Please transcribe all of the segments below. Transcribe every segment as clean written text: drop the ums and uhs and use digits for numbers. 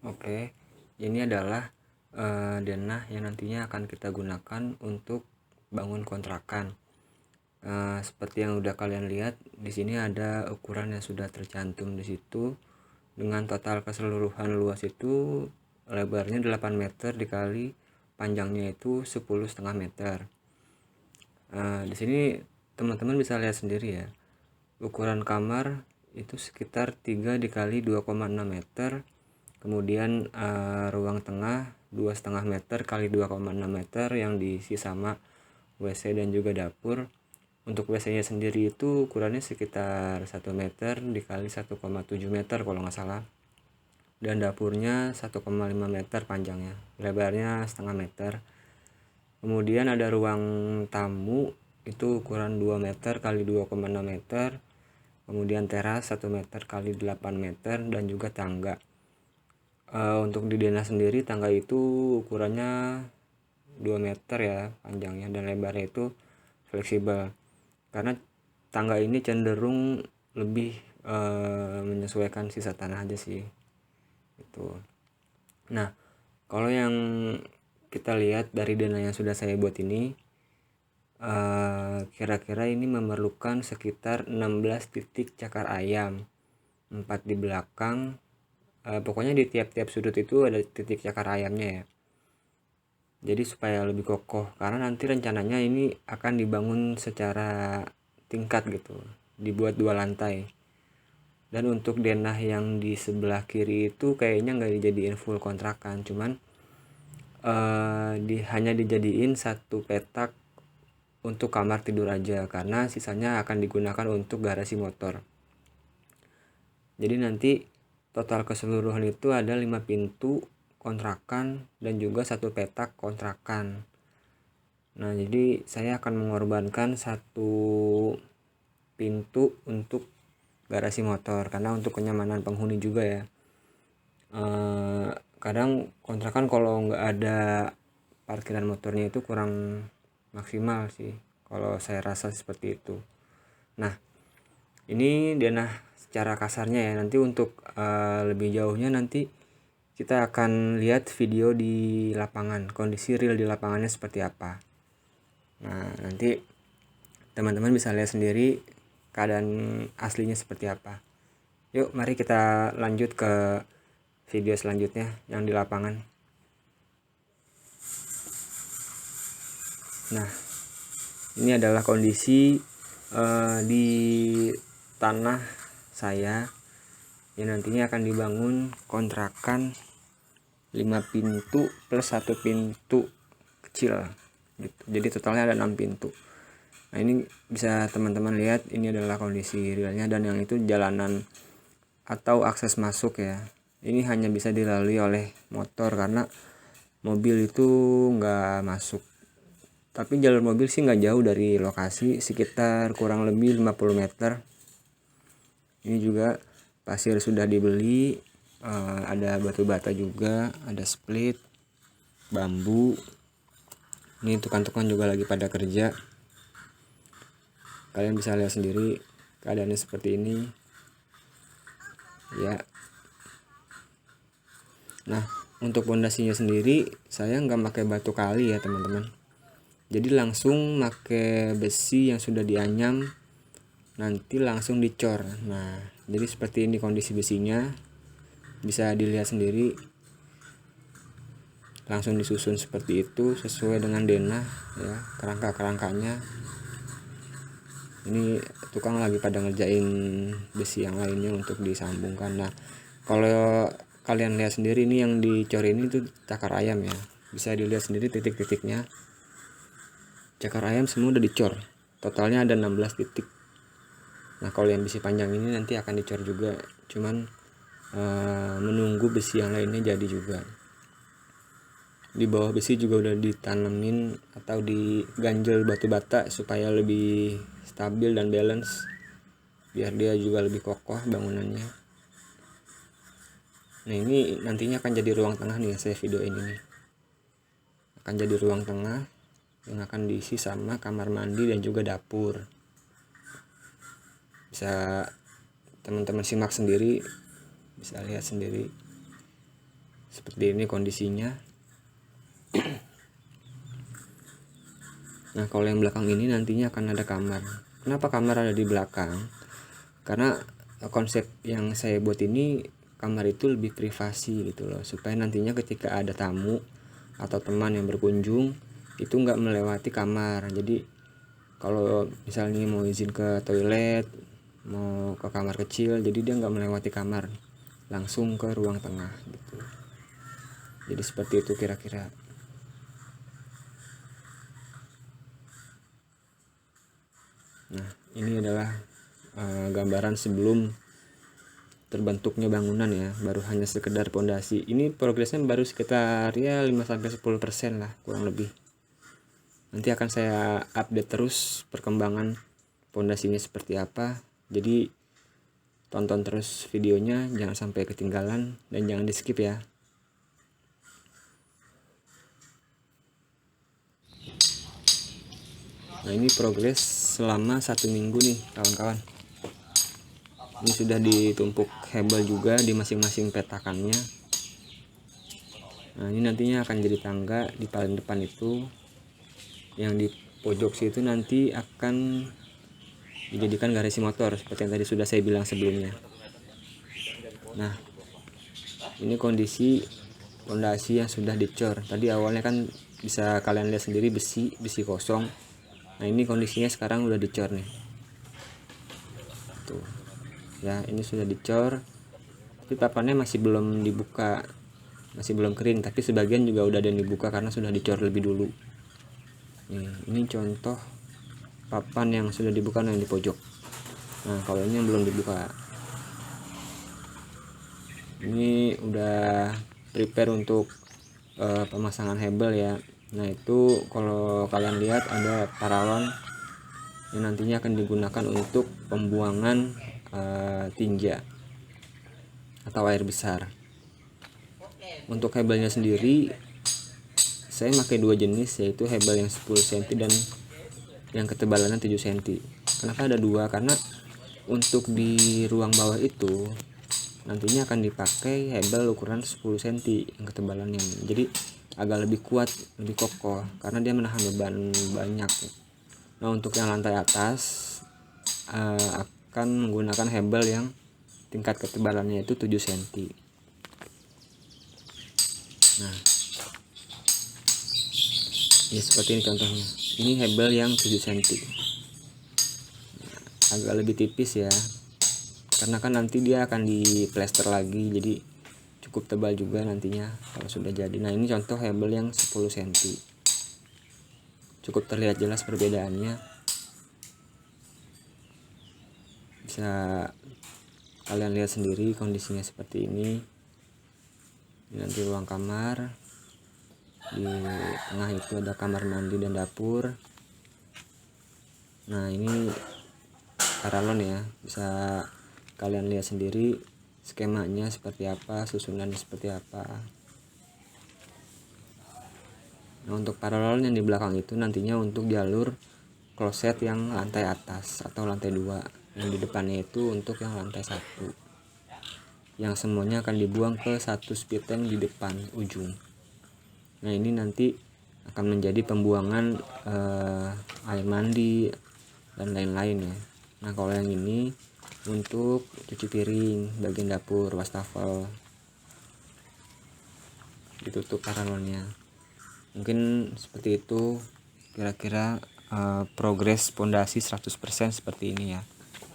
Oke, ini adalah denah yang nantinya akan kita gunakan untuk bangun kontrakan. Seperti yang udah kalian lihat, di sini ada ukuran yang sudah tercantum di situ dengan total keseluruhan luas itu lebarnya 8 meter dikali panjangnya itu 10,5 meter. Di sini teman-teman bisa lihat sendiri ya, ukuran kamar itu sekitar 3 dikali 2,6 meter. Kemudian ruang tengah 2,5 meter kali 2,6 meter yang diisi sama WC dan juga dapur. Untuk WC nya sendiri itu ukurannya sekitar 1 meter dikali 1,7 meter kalau nggak salah, dan dapurnya 1,5 meter panjangnya, lebarnya setengah meter. Kemudian ada ruang tamu itu ukuran 2 meter kali 2,6 meter, kemudian teras 1 meter kali 8 meter, dan juga tangga. Untuk di denah sendiri tangga itu ukurannya 2 meter ya panjangnya, dan lebarnya itu fleksibel karena tangga ini cenderung lebih menyesuaikan sisa tanah aja sih itu. Nah, kalau yang kita lihat dari denah yang sudah saya buat ini, kira-kira ini memerlukan sekitar 16 titik cakar ayam, 4 di belakang. Pokoknya di tiap-tiap sudut itu ada titik cakar ayamnya ya. Jadi supaya lebih kokoh, karena nanti rencananya ini akan dibangun secara tingkat gitu, dibuat 2 lantai. Dan untuk denah yang di sebelah kiri itu kayaknya nggak dijadiin full kontrakan, cuman hanya dijadiin satu petak untuk kamar tidur aja, karena sisanya akan digunakan untuk garasi motor. Jadi nanti total keseluruhan itu ada 5 pintu kontrakan dan juga satu petak kontrakan. Nah, jadi saya akan mengorbankan satu pintu untuk garasi motor karena untuk kenyamanan penghuni juga ya. Kadang kontrakan kalau nggak ada parkiran motornya itu kurang maksimal sih, kalau saya rasa seperti itu. Nah, ini denah secara kasarnya ya. Nanti untuk lebih jauhnya nanti kita akan lihat video di lapangan, kondisi real di lapangannya seperti apa. Nah, nanti teman-teman bisa lihat sendiri keadaan aslinya seperti apa. Yuk, mari kita lanjut ke video selanjutnya yang di lapangan. Nah, ini adalah kondisi di tanah saya yang nantinya akan dibangun kontrakan 5 pintu plus 1 pintu kecil gitu. Jadi totalnya ada 6 pintu. Nah, ini bisa teman-teman lihat, ini adalah kondisi realnya, dan yang itu jalanan atau akses masuk ya. Ini hanya bisa dilalui oleh motor karena mobil itu nggak masuk. Tapi jalur mobil sih nggak jauh dari lokasi, sekitar kurang lebih 50 meter. Ini juga pasir sudah dibeli, ada batu bata juga, ada split, bambu. Ini tukang-tukang juga lagi pada kerja. Kalian bisa lihat sendiri keadaannya seperti ini ya. Nah, untuk pondasinya sendiri saya nggak pakai batu kali ya teman-teman, jadi langsung pakai besi yang sudah dianyam, nanti langsung dicor. Nah, jadi seperti ini kondisi besinya, bisa dilihat sendiri, langsung disusun seperti itu sesuai dengan denah ya, kerangka-kerangkanya. Ini tukang lagi pada ngerjain besi yang lainnya untuk disambungkan. Nah, kalau kalian lihat sendiri, ini yang dicor ini tuh cakar ayam ya, bisa dilihat sendiri titik-titiknya. Cakar ayam semua udah dicor, totalnya ada 16 titik. Nah, kalau yang besi panjang ini nanti akan dicor juga, cuman menunggu besi yang lainnya jadi juga. Di bawah besi juga udah ditanemin atau diganjel batu bata supaya lebih stabil dan balance, biar dia juga lebih kokoh bangunannya. Nah, ini nantinya akan jadi ruang tengah nih, saya video ini nih akan jadi ruang tengah yang akan diisi sama kamar mandi dan juga dapur. Bisa teman-teman simak sendiri, bisa lihat sendiri. seperti ini kondisinya. Nah kalau yang belakang ini nantinya akan ada kamar. Kenapa kamar ada di belakang? Karena konsep yang saya buat ini, kamar itu lebih privasi gitu loh, supaya nantinya ketika ada tamu atau teman yang berkunjung itu nggak melewati kamar. Jadi kalau misalnya mau izin ke toilet, mau ke kamar kecil, jadi dia nggak melewati kamar, langsung ke ruang tengah gitu. Jadi seperti itu kira-kira. Nah ini adalah gambaran sebelum terbentuknya bangunan ya, baru hanya sekedar pondasi. Ini progresnya baru sekitar ya 5-10% lah kurang lebih. Nanti akan saya update terus perkembangan pondasinya seperti apa. Jadi tonton terus videonya, jangan sampai ketinggalan dan jangan di skip ya. Nah ini progres selama 1 minggu nih kawan-kawan. Ini sudah ditumpuk hebel juga di masing-masing petakannya. Nah ini nantinya akan jadi tangga di paling depan itu. Yang di pojok situ nanti akan dijadikan garasi motor seperti yang tadi sudah saya bilang sebelumnya. Nah ini kondisi pondasi yang sudah dicor. Tadi awalnya kan bisa kalian lihat sendiri besi kosong. Nah ini kondisinya sekarang udah dicor nih. Tuh ya, ini sudah dicor, tapi papannya masih belum dibuka, masih belum kering, tapi sebagian juga udah ada yang dibuka karena sudah dicor lebih dulu. Nih, ini contoh papan yang sudah dibuka yang di pojok. Nah kalau ini yang belum dibuka, ini udah prepare untuk pemasangan hebel ya. Nah itu kalau kalian lihat ada paralon yang nantinya akan digunakan untuk pembuangan tinja atau air besar. Untuk hebelnya sendiri saya pakai 2 jenis, yaitu hebel yang 10 cm dan yang ketebalannya 7 cm. Kenapa ada 2? Karena untuk di ruang bawah itu nantinya akan dipakai hebel ukuran 10 cm yang ketebalannya, jadi agak lebih kuat, lebih kokoh karena dia menahan beban banyak. Nah untuk yang lantai atas akan menggunakan hebel yang tingkat ketebalannya itu 7 cm. Nah ini seperti ini contohnya, ini hebel yang 7 cm. Agak lebih tipis ya, karena kan nanti dia akan di plester lagi, jadi cukup tebal juga nantinya kalau sudah jadi. Nah ini contoh hebel yang 10 cm, cukup terlihat jelas perbedaannya, bisa kalian lihat sendiri kondisinya seperti ini. Ini nanti ruang kamar, di tengah itu ada kamar mandi dan dapur. Nah ini paralon ya, bisa kalian lihat sendiri skemanya seperti apa, susunan seperti apa. Nah untuk paralon yang di belakang itu nantinya untuk jalur kloset yang lantai atas atau lantai 2, yang di depannya itu untuk yang lantai 1, yang semuanya akan dibuang ke satu speed tank di depan ujung. Nah ini nanti akan menjadi pembuangan air mandi dan lain-lain ya. Nah kalau yang ini untuk cuci piring, bagian dapur, wastafel, ditutup paralonnya. Mungkin seperti itu kira-kira progres pondasi 100% seperti ini ya.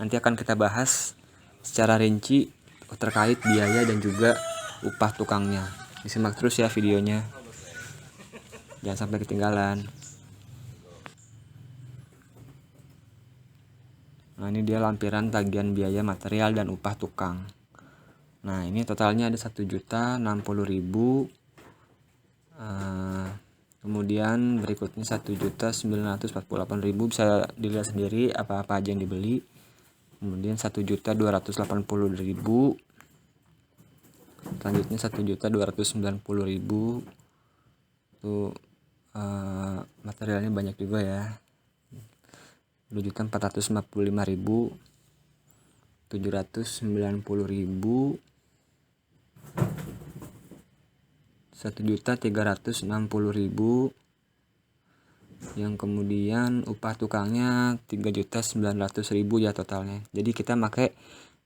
Nanti akan kita bahas secara rinci terkait biaya dan juga upah tukangnya. Disimak terus ya videonya, jangan sampai ketinggalan. Nah ini dia lampiran tagihan biaya material dan upah tukang. Nah ini totalnya ada 1.060.000. Kemudian berikutnya 1.948.000, bisa dilihat sendiri apa-apa aja yang dibeli. Kemudian 1.280.000. Selanjutnya 1.290.000. Itu materialnya banyak juga ya. 2.455.000, 790.000, 1.360.000, yang kemudian upah tukangnya 3.900.000 ya totalnya. Jadi kita pakai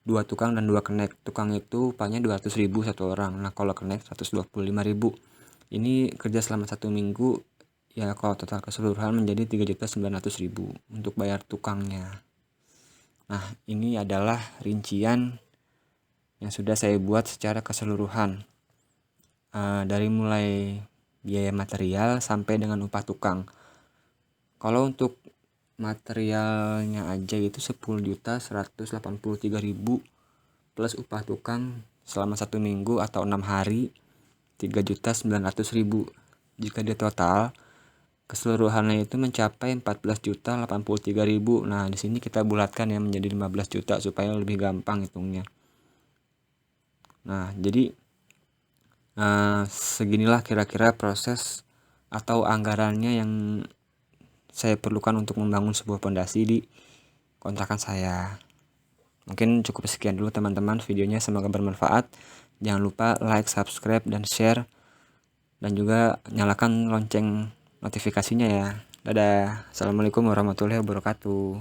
2 tukang dan 2 kenek. Tukang itu upahnya 200.000 satu orang. Nah kalau kenek 125.000. Ini kerja selama 1 minggu ya, kalau total keseluruhan menjadi 3.900.000 untuk bayar tukangnya. Nah ini adalah rincian yang sudah saya buat secara keseluruhan, dari mulai biaya material sampai dengan upah tukang. Kalau untuk materialnya aja itu 10.183.000 plus upah tukang selama 1 minggu atau 6 hari 3.900.000. Jika di total keseluruhannya itu mencapai 14.083.000. Nah di sini kita bulatkan ya menjadi 15 juta supaya lebih gampang hitungnya. Nah jadi seginilah kira-kira proses atau anggarannya yang saya perlukan untuk membangun sebuah pondasi di kontrakan saya. Mungkin cukup sekian dulu teman-teman videonya, semoga bermanfaat. Jangan lupa like, subscribe, dan share, dan juga nyalakan lonceng notifikasinya ya. Dadah. Assalamualaikum warahmatullahi wabarakatuh.